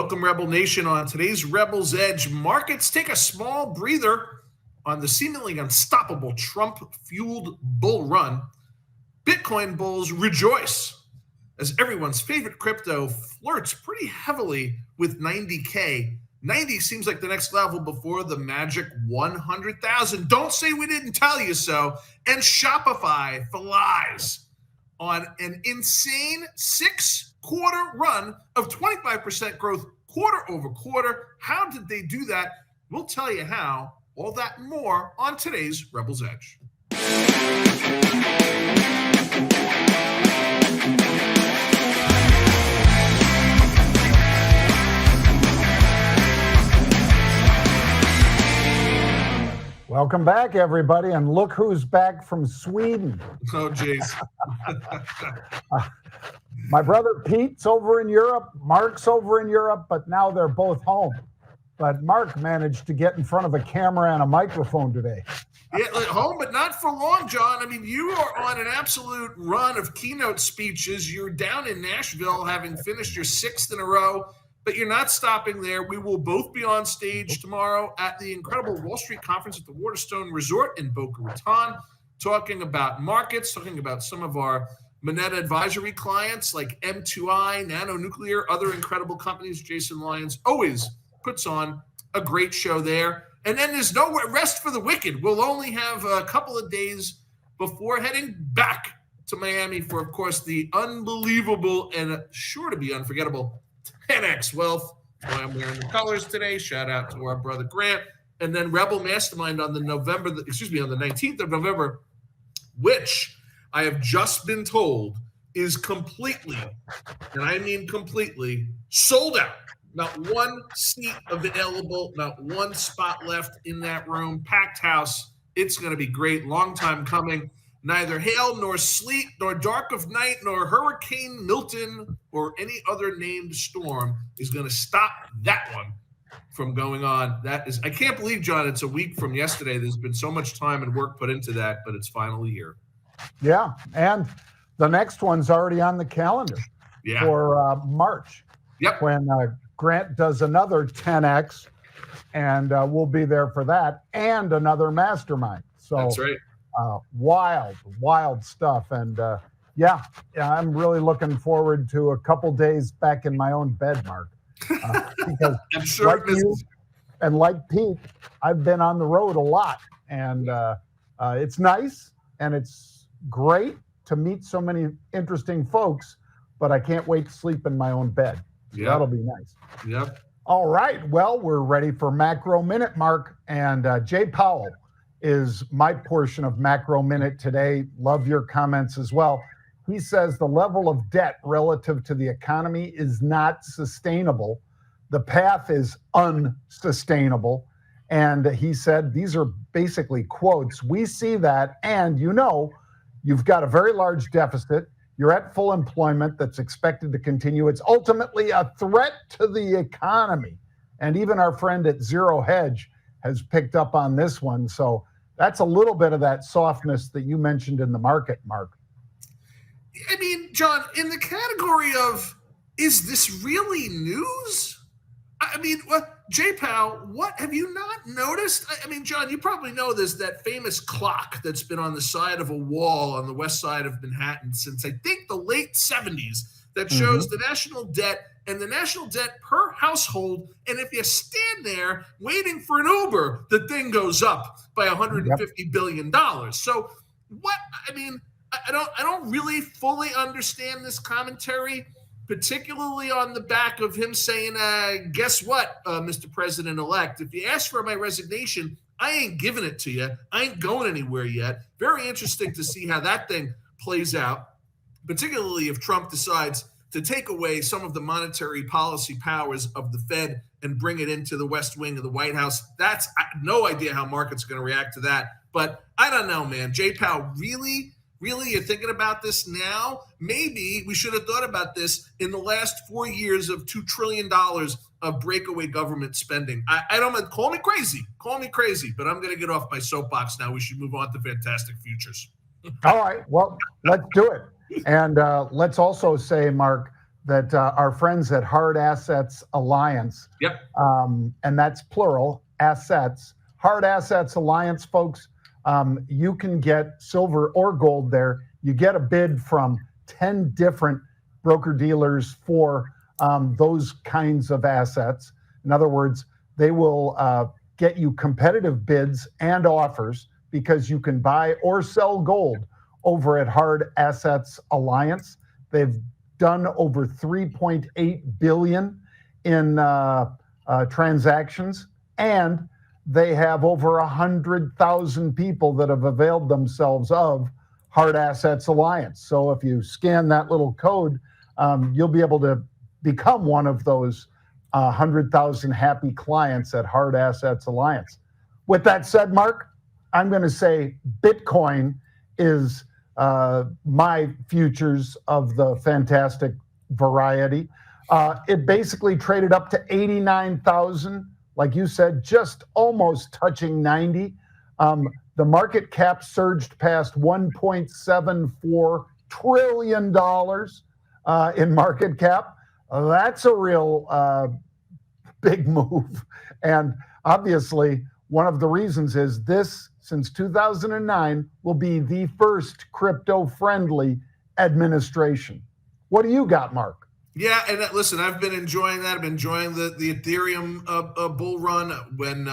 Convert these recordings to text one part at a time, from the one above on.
Welcome, Rebel Nation. On today's Rebel's Edge, markets take a small breather on the seemingly unstoppable Trump-fueled bull run. Bitcoin bulls rejoice as everyone's favorite crypto flirts pretty heavily with 90K. 90 seems like the next level before the magic 100,000. Don't say we didn't tell you so. And Shopify flies on an insane 6-quarter run of 25% growth quarter over quarter. How did they do that? We'll tell you how. All that and more on today's Rebel's Edge. Welcome back, everybody, and look who's back from Sweden. Oh, jeez. My brother Pete's over in Europe, Mark's over in Europe, but now they're both home. But Mark managed to get in front of a camera and a microphone today. Yeah, home, but not for long, John. I mean, you are on an absolute run of keynote speeches. You're down in Nashville, having finished your 6th in a row. But you're not stopping there. We will both be on stage tomorrow at the incredible Wall Street Conference at the Waterstone Resort in Boca Raton, talking about markets, talking about some of our Moneta advisory clients like M2I, Nano Nuclear, other incredible companies. Jason Lyons always puts on a great show there. And then there's no rest for the wicked. We'll only have a couple of days before heading back to Miami for, of course, the unbelievable and sure to be unforgettable 10X Wealth. That's why I'm wearing the colors today. Shout out to our brother Grant. And then Rebel Mastermind on the 19th of November, which I have just been told is completely, and I mean completely, sold out. Not one seat available, not one spot left in that room. Packed house. It's going to be great. Long time coming. Neither hail nor sleet nor dark of night nor Hurricane Milton or any other named storm is going to stop that one from going on. I can't believe, John, it's a week from yesterday. There's been so much time and work put into that, but it's finally here. Yeah, and the next one's already on the calendar for March. Yep. When Grant does another 10X, and we'll be there for that, and another mastermind. So that's right. Wild stuff. And yeah, I'm really looking forward to a couple days back in my own bed, Mark. Because I'm sure like you and like Pete, I've been on the road a lot. And it's nice and it's great to meet so many interesting folks, but I can't wait to sleep in my own bed. So that'll be nice. Yep. All right. Well, we're ready for Macro Minute, Mark. And Jay Powell is my portion of Macro Minute today. Love your comments as well. He says the level of debt relative to the economy is not sustainable. The path is unsustainable. And he said, these are basically quotes. We see that, and you've got a very large deficit. You're at full employment that's expected to continue. It's ultimately a threat to the economy. And even our friend at Zero Hedge has picked up on this one. So that's a little bit of that softness that you mentioned in the market, Mark. I mean, John, in the category of, is this really news? I mean, Jay Powell, what have you not noticed? I mean, John, you probably know this, that famous clock that's been on the side of a wall on the west side of Manhattan since I think the late 70s that shows the national debt and the national debt per household. And if you stand there waiting for an Uber, the thing goes up by $150 billion. So what, I mean, I don't really fully understand this commentary, particularly on the back of him saying, guess what, Mr. President-elect, if you ask for my resignation, I ain't giving it to you. I ain't going anywhere yet. Very interesting to see how that thing plays out, particularly if Trump decides to take away some of the monetary policy powers of the Fed and bring it into the West Wing of the White House. I have no idea how markets are going to react to that. But I don't know, man. Jay Powell, really, you're thinking about this now? Maybe we should have thought about this in the last 4 years of $2 trillion of breakaway government spending. I don't call me crazy, but I'm going to get off my soapbox now. We should move on to Fantastic Futures. All right. Well, let's do it. And let's also say, Mark, that our friends at Hard Assets Alliance, Yep. And that's plural, assets, Hard Assets Alliance, folks, you can get silver or gold there. You get a bid from 10 different broker dealers for those kinds of assets. In other words, they will get you competitive bids and offers because you can buy or sell gold over at Hard Assets Alliance. They've done over 3.8 billion in transactions, and they have over 100,000 people that have availed themselves of Hard Assets Alliance. So if you scan that little code, you'll be able to become one of those 100,000 happy clients at Hard Assets Alliance. With that said, Mark, I'm going to say Bitcoin is my futures of the fantastic variety. It basically traded up to 89,000, like you said, just almost touching 90. The market cap surged past $1.74 trillion in market cap. That's a real big move. And obviously, one of the reasons is this, since 2009, will be the first crypto-friendly administration. What do you got, Mark? Yeah, and listen, I've been enjoying that. I've been enjoying the Ethereum bull run. When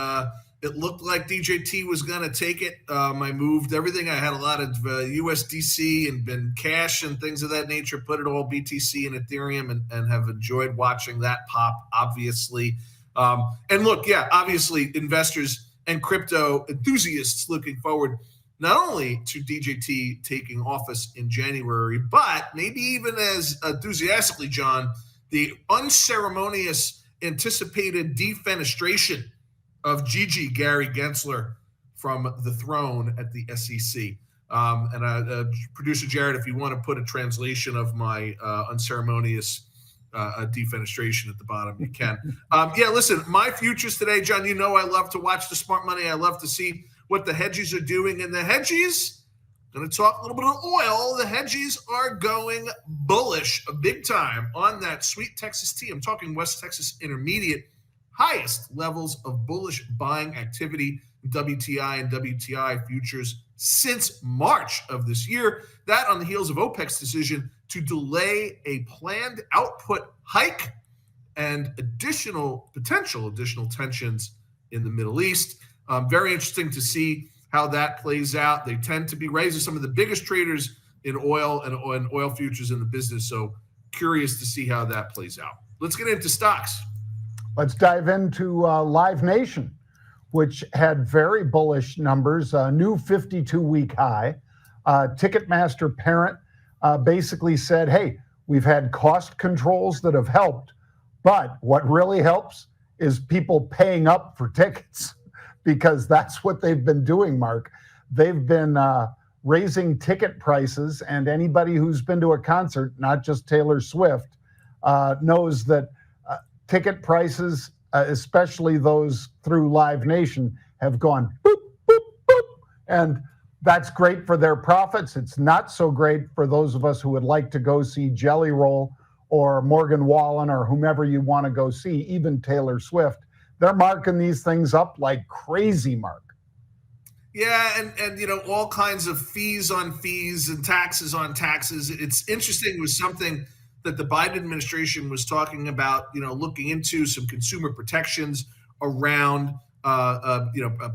it looked like DJT was going to take it, I moved everything. I had a lot of USDC and been cash and things of that nature, put it all BTC and Ethereum, and have enjoyed watching that pop, obviously. And look, yeah, obviously investors and crypto enthusiasts looking forward not only to DJT taking office in January, but maybe even as enthusiastically, John, the unceremonious anticipated defenestration of Gary Gensler from the throne at the SEC. And producer Jared, if you want to put a translation of my unceremonious defenestration at the bottom, you can. Yeah, listen, my futures today, John, you know I love to watch the smart money. I love to see what the hedgies are doing. And the hedgies, going to talk a little bit of oil, the hedgies are going bullish big time on that sweet Texas tea. I'm talking West Texas Intermediate, highest levels of bullish buying activity in WTI and WTI futures since March of this year. That on the heels of OPEC's decision to delay a planned output hike and potential additional tensions in the Middle East. Very interesting to see how that plays out. They tend to be raising some of the biggest traders in oil and oil futures in the business. So curious to see how that plays out. Let's get into stocks. Let's dive into Live Nation, which had very bullish numbers, a new 52-week high. Ticketmaster parent basically said, hey, we've had cost controls that have helped, but what really helps is people paying up for tickets, because that's what they've been doing, Mark. They've been raising ticket prices, and anybody who's been to a concert, not just Taylor Swift, knows that ticket prices, especially those through Live Nation, have gone boop, boop, boop. And that's great for their profits. It's not so great for those of us who would like to go see Jelly Roll or Morgan Wallen or whomever you want to go see, even Taylor Swift. They're marking these things up like crazy, Mark. Yeah, and you know, all kinds of fees on fees and taxes on taxes. It's interesting. It was something that the Biden administration was talking about, you know, looking into some consumer protections around,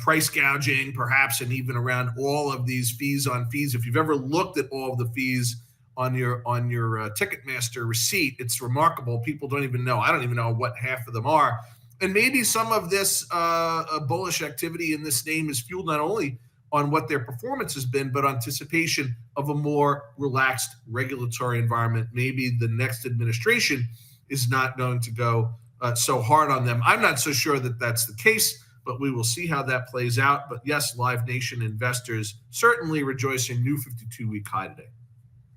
price gouging, perhaps, and even around all of these fees on fees. If you've ever looked at all of the fees on your Ticketmaster receipt, it's remarkable. People don't even know. I don't even know what half of them are. And maybe some of this bullish activity in this name is fueled not only on what their performance has been, but anticipation of a more relaxed regulatory environment. Maybe the next administration is not going to go so hard on them. I'm not so sure that that's the case, but we will see how that plays out. But yes, Live Nation investors certainly rejoicing, new 52-week high today.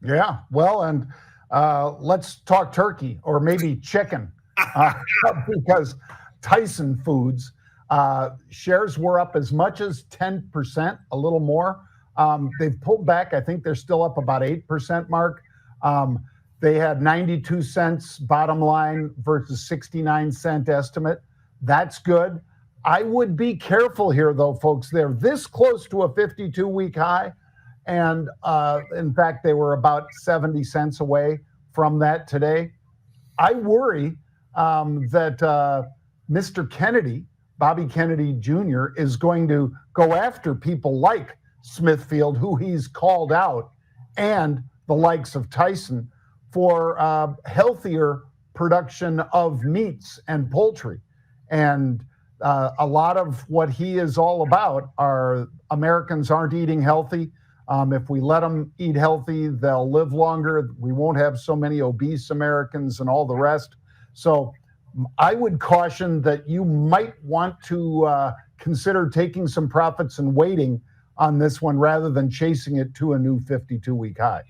Yeah, well, and let's talk turkey or maybe chicken because Tyson Foods shares were up as much as 10%, a little more. They've pulled back. I think they're still up about 8%, Mark. They had 92 cents bottom line versus 69-cent estimate. That's good. I would be careful here, though, folks. They're this close to a 52-week high. And in fact, they were about 70 cents away from that today. I worry that Mr. Kennedy, Bobby Kennedy Jr., is going to go after people like Smithfield, who he's called out, and the likes of Tyson for healthier production of meats and poultry. And a lot of what he is all about are Americans aren't eating healthy. If we let them eat healthy, they'll live longer. We won't have so many obese Americans and all the rest. So I would caution that you might want to consider taking some profits and waiting on this one rather than chasing it to a new 52-week high.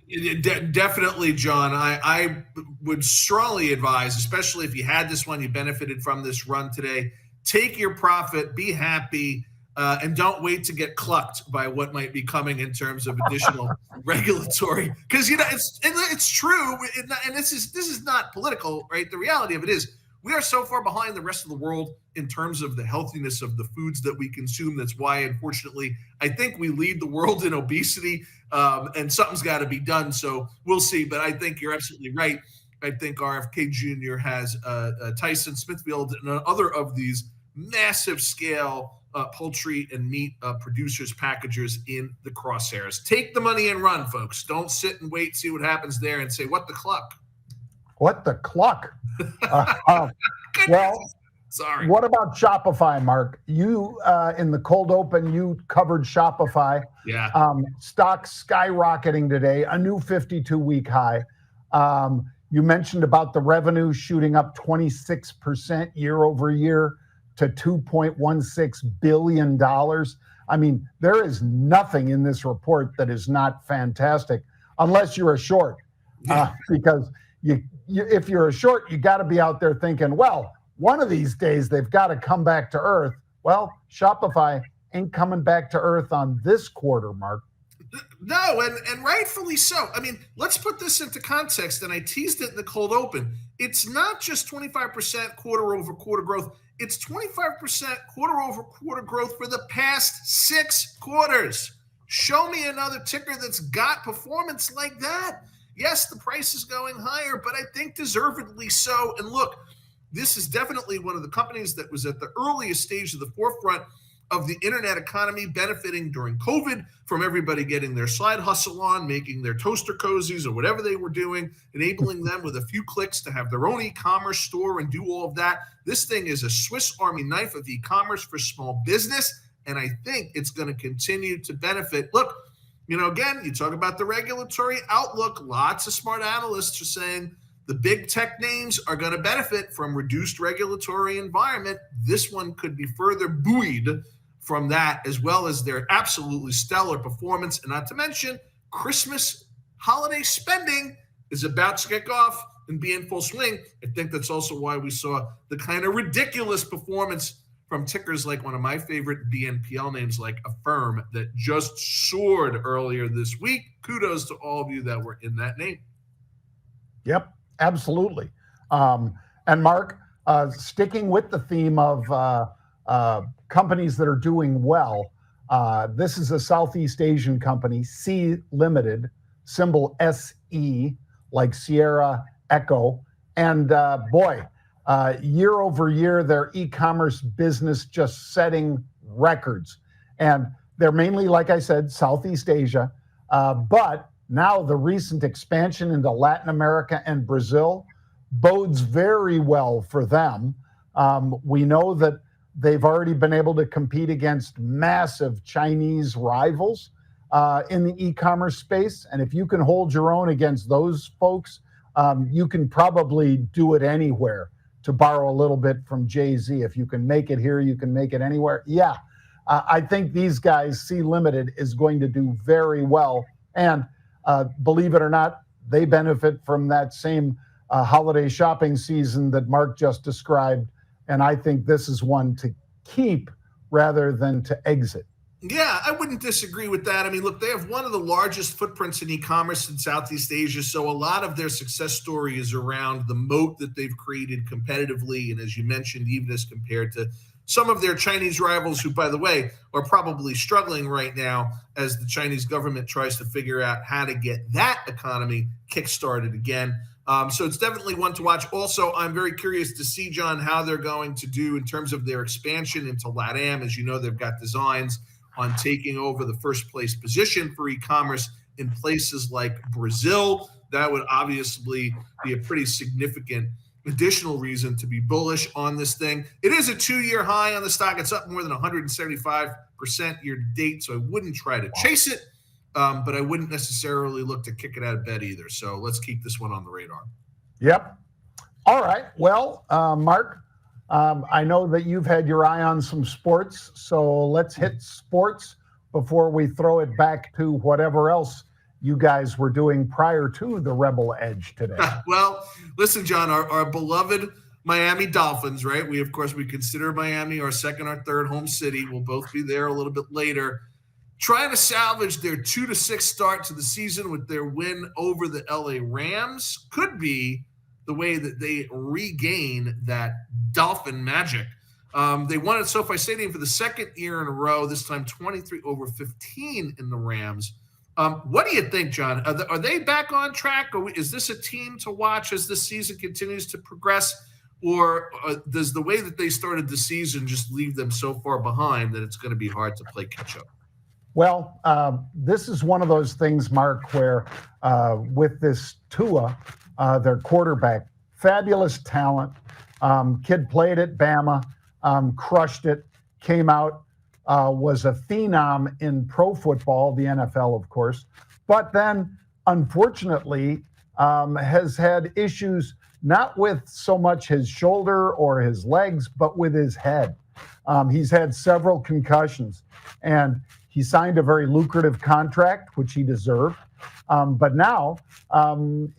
Definitely, John. I would strongly advise, especially if you had this one, you benefited from this run today, take your profit, be happy, and don't wait to get clucked by what might be coming in terms of additional regulatory. Because it's true, and this is not political, right? The reality of it is we are so far behind the rest of the world in terms of the healthiness of the foods that we consume. That's why, unfortunately, I think we lead the world in obesity, and something's got to be done. So we'll see. But I think you're absolutely right. I think RFK Jr. has Tyson, Smithfield, and other of these massive scale poultry and meat producers, packagers in the crosshairs. Take the money and run, folks. Don't sit and wait, see what happens there, and say, what the cluck? What the cluck? Well, sorry. What about Shopify, Mark? You, in the cold open, you covered Shopify. Yeah. Stock skyrocketing today, a new 52-week high. You mentioned about the revenue shooting up 26% year over year to $2.16 billion. I mean, there is nothing in this report that is not fantastic, unless you're a short, because if you're a short, you got to be out there thinking, well, one of these days they've got to come back to earth. Well, Shopify ain't coming back to earth on this quarter, Mark. No, and rightfully so. I mean, let's put this into context, and I teased it in the cold open. It's not just 25% quarter-over-quarter growth. It's 25% quarter-over-quarter growth for the past 6 quarters. Show me another ticker that's got performance like that. Yes, the price is going higher, but I think deservedly so. And look, this is definitely one of the companies that was at the earliest stage of the forefront of the internet economy, benefiting during COVID from everybody getting their side hustle on, making their toaster cozies or whatever they were doing, enabling them with a few clicks to have their own e-commerce store and do all of that. This thing is a Swiss Army knife of e-commerce for small business, and I think it's going to continue to benefit. Look, again, you talk about the regulatory outlook. Lots of smart analysts are saying the big tech names are going to benefit from reduced regulatory environment. This one could be further buoyed from that, as well as their absolutely stellar performance. And not to mention, Christmas holiday spending is about to kick off and be in full swing. I think that's also why we saw the kind of ridiculous performance from tickers like one of my favorite BNPL names, like Affirm, that just soared earlier this week. Kudos to all of you that were in that name. Yep, absolutely. And Mark, sticking with the theme of companies that are doing well, this is a Southeast Asian company, C Limited, symbol SE, like Sierra Echo. And year over year, their e-commerce business just setting records. And they're mainly, like I said, Southeast Asia. But now the recent expansion into Latin America and Brazil bodes very well for them. We know that they've already been able to compete against massive Chinese rivals in the e-commerce space. And if you can hold your own against those folks, you can probably do it anywhere. To borrow a little bit from Jay-Z, if you can make it here, you can make it anywhere. Yeah, I think these guys, C Limited, is going to do very well. And believe it or not, they benefit from that same holiday shopping season that Mark just described. And I think this is one to keep rather than to exit. Yeah, I wouldn't disagree with that. I mean, look, they have one of the largest footprints in e-commerce in Southeast Asia, so a lot of their success story is around the moat that they've created competitively, and as you mentioned, even as compared to some of their Chinese rivals, who, by the way, are probably struggling right now as the Chinese government tries to figure out how to get that economy kickstarted again. So it's definitely one to watch. Also, I'm very curious to see, John, how they're going to do in terms of their expansion into LATAM. As you know, they've got designs on taking over the first place position for e-commerce in places like Brazil. That would obviously be a pretty significant additional reason to be bullish on this thing. It is a 2-year high on the stock. It's up more than 175% year to date, so I wouldn't try to chase it, but I wouldn't necessarily look to kick it out of bed either. So let's keep this one on the radar. Yep. All right. Well, Mark, I know that you've had your eye on some sports, so let's hit sports before we throw it back to whatever else you guys were doing prior to the Rebel Edge today. Well, listen, John, our beloved Miami Dolphins, right? We consider Miami our second or third home city. We'll both be there a little bit later. Trying to salvage their 2-6 start to the season with their win over the LA Rams could be the way that they regain that Dolphin magic. They won at SoFi Stadium for the second year in a row, this time 23-15 in the Rams. What do you think, John? Are they back on track, or is this a team to watch as this season continues to progress, or does the way that they started the season just leave them so far behind that it's going to be hard to play catch-up? Well, this is one of those things, Mark, where with this Tua, their quarterback, fabulous talent, kid played at Bama, crushed it, came out, was a phenom in pro football, the NFL, of course, but then unfortunately has had issues not with so much his shoulder or his legs, but with his head. He's had several concussions, and he signed a very lucrative contract, which he deserved. But now, when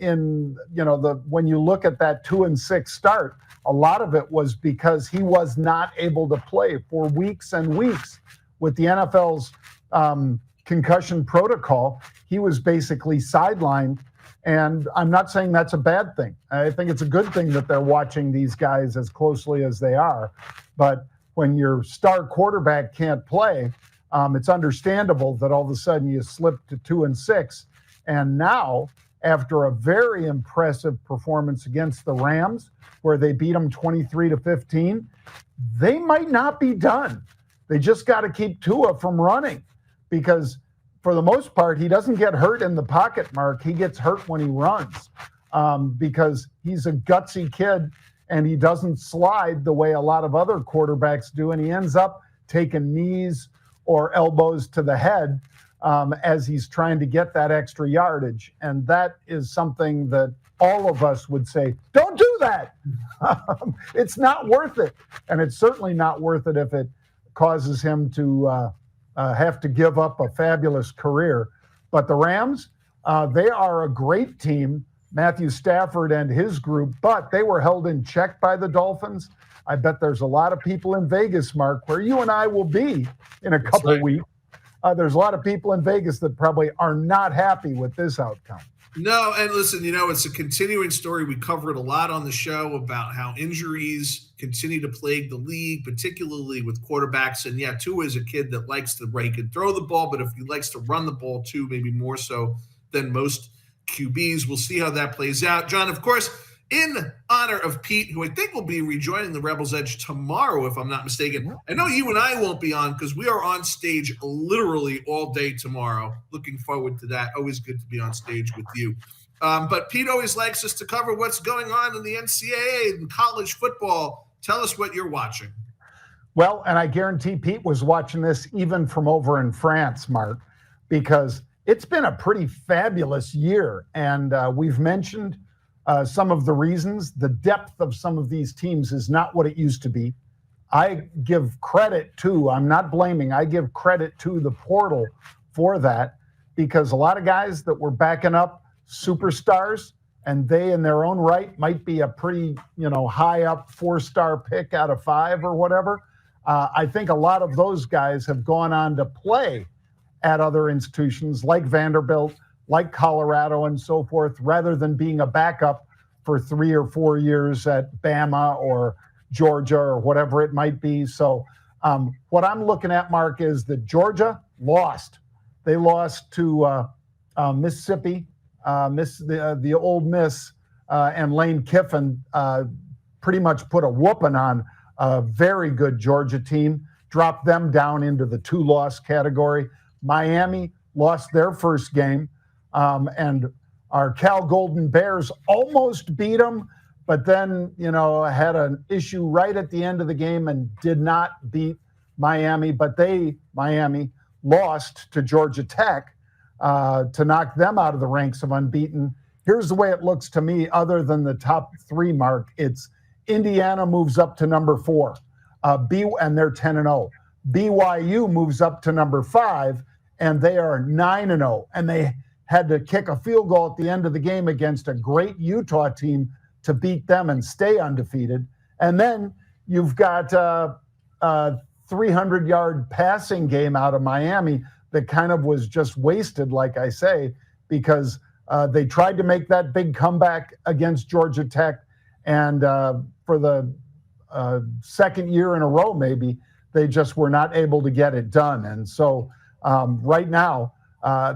you look at that 2-6 start, a lot of it was because he was not able to play for weeks and weeks. With the NFL's concussion protocol, he was basically sidelined. And I'm not saying that's a bad thing. I think it's a good thing that they're watching these guys as closely as they are. But when your star quarterback can't play, it's understandable that all of a sudden you slip to 2-6. And now, after a very impressive performance against the Rams, where they beat them 23-15, they might not be done. They just got to keep Tua from running, because for the most part, he doesn't get hurt in the pocket, Mark. He gets hurt when he runs, because he's a gutsy kid and he doesn't slide the way a lot of other quarterbacks do. And he ends up taking knees or elbows to the head as he's trying to get that extra yardage. And that is something that all of us would say, don't do that. It's not worth it. And it's certainly not worth it if it causes him to have to give up a fabulous career. But the Rams, they are a great team, Matthew Stafford and his group, but they were held in check by the Dolphins. I bet there's a lot of people in Vegas, Mark, where you and I will be in a couple of weeks. There's a lot of people in Vegas that probably are not happy with this outcome. No, and listen, it's a continuing story. We cover it a lot on the show about how injuries continue to plague the league, particularly with quarterbacks. And yeah, Tua is a kid that likes to, he can throw the ball, but if he likes to run the ball too, maybe more so than most QBs. We'll see how that plays out. John, of course, in honor of Pete, who I think will be rejoining the Rebels Edge tomorrow, if I'm not mistaken. I know you and I won't be on because we are on stage literally all day tomorrow. Looking forward to that. Always good to be on stage with you. But Pete always likes us to cover what's going on in the NCAA and college football. Tell us what you're watching. Well, and I guarantee Pete was watching this even from over in France, Mark, because it's been a pretty fabulous year. And we've mentioned some of the reasons. The depth of some of these teams is not what it used to be. I give credit to, I'm not blaming, I give credit to the portal for that, because a lot of guys that were backing up superstars, and they in their own right might be a pretty, high up 4-star pick out of 5 or whatever. I think a lot of those guys have gone on to play at other institutions like Vanderbilt, like Colorado, and so forth, rather than being a backup for 3 or 4 years at Bama or Georgia or whatever it might be. So what I'm looking at, Mark, is that Georgia lost. They lost to Mississippi, the Old Miss, and Lane Kiffin pretty much put a whooping on a very good Georgia team, dropped them down into the 2-loss category. Miami lost their first game, and our Cal Golden Bears almost beat them, but then, had an issue right at the end of the game and did not beat Miami, but Miami lost to Georgia Tech to knock them out of the ranks of unbeaten. Here's the way it looks to me, other than the top 3, Mark. It's Indiana moves up to number 4, and they're 10-0. BYU moves up to number 5, and they are 9-0. And they had to kick a field goal at the end of the game against a great Utah team to beat them and stay undefeated. And then you've got a 300-yard passing game out of Miami that kind of was just wasted, like I say, because they tried to make that big comeback against Georgia Tech, and for the second year in a row, maybe, they just were not able to get it done. And so right now,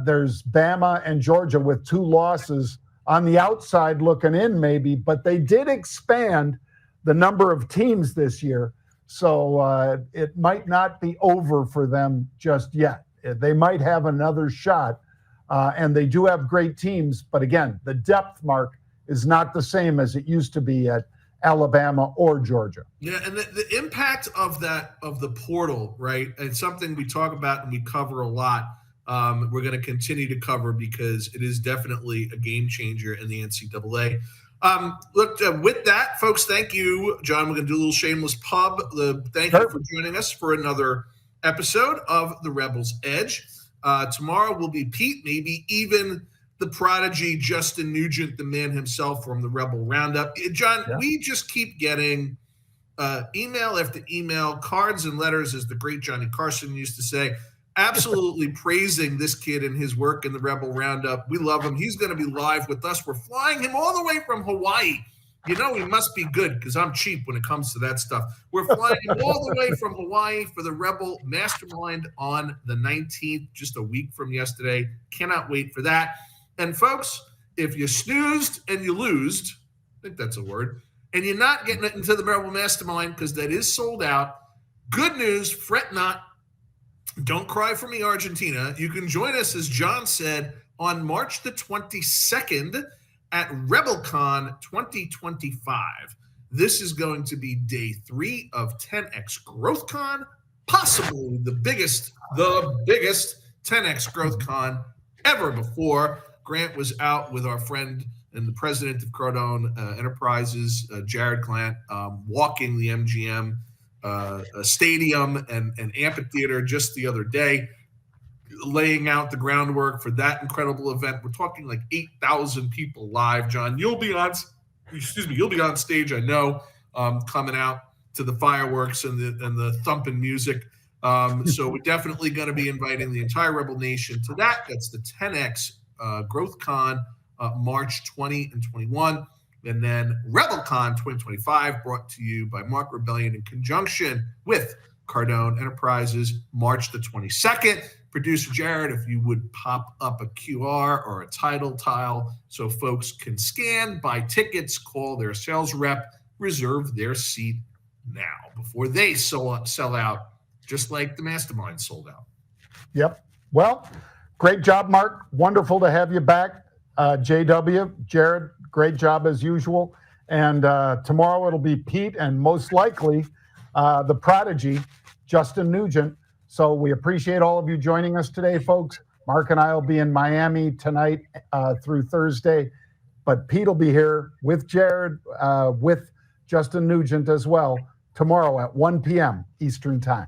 there's Bama and Georgia with 2 losses on the outside looking in, maybe, but they did expand the number of teams this year. So it might not be over for them just yet. They might have another shot, and they do have great teams. But again, the depth, Mark, is not the same as it used to be at Alabama or Georgia. Yeah, and the impact of the portal, right? It's something we talk about and we cover a lot. We're going to continue to cover because it is definitely a game changer in the NCAA. With that, folks, thank you, John. We're going to do a little shameless pub. Thank you for joining us for another episode of The Rebel's Edge. Tomorrow will be Pete, maybe even the prodigy Justin Nugent, the man himself from the Rebel Roundup. John, we just keep getting email after email, cards and letters, as the great Johnny Carson used to say, absolutely praising this kid and his work in the Rebel Roundup. We love him. He's going to be live with us. We're flying him all the way from Hawaii. He must be good because I'm cheap when it comes to that stuff. We're flying him all the way from Hawaii for the Rebel Mastermind on the 19th, just a week from yesterday. Cannot wait for that. And folks, if you snoozed and you losed, I think that's a word, and you're not getting it into the Rebel Mastermind because that is sold out, good news, fret not. Don't cry for me, Argentina. You can join us, as John said, on March the 22nd at RebelCon 2025. This is going to be day 3 of 10X GrowthCon, possibly the biggest 10X GrowthCon ever before. Grant was out with our friend and the president of Cardone Enterprises, Jared Glant, walking the MGM stadium and amphitheater just the other day, laying out the groundwork for that incredible event. We're talking like 8,000 people live. John, you'll be on stage, I know, coming out to the fireworks and the thumping music. So we're definitely going to be inviting the entire Rebel Nation to that. That's the 10X GrowthCon, March 20 and 21. And then RebelCon 2025, brought to you by Mark Rebellion in conjunction with Cardone Enterprises, March the 22nd. Producer Jared, if you would pop up a QR or a title tile so folks can scan, buy tickets, call their sales rep, reserve their seat now before they sell out, just like the Mastermind sold out. Yep. Well, great job, Mark. Wonderful to have you back. JW, Jared, great job as usual. And tomorrow it'll be Pete and most likely the prodigy, Justin Nugent. So we appreciate all of you joining us today, folks. Mark and I will be in Miami tonight through Thursday, but Pete will be here with Jared, with Justin Nugent as well, tomorrow at 1 p.m. Eastern Time.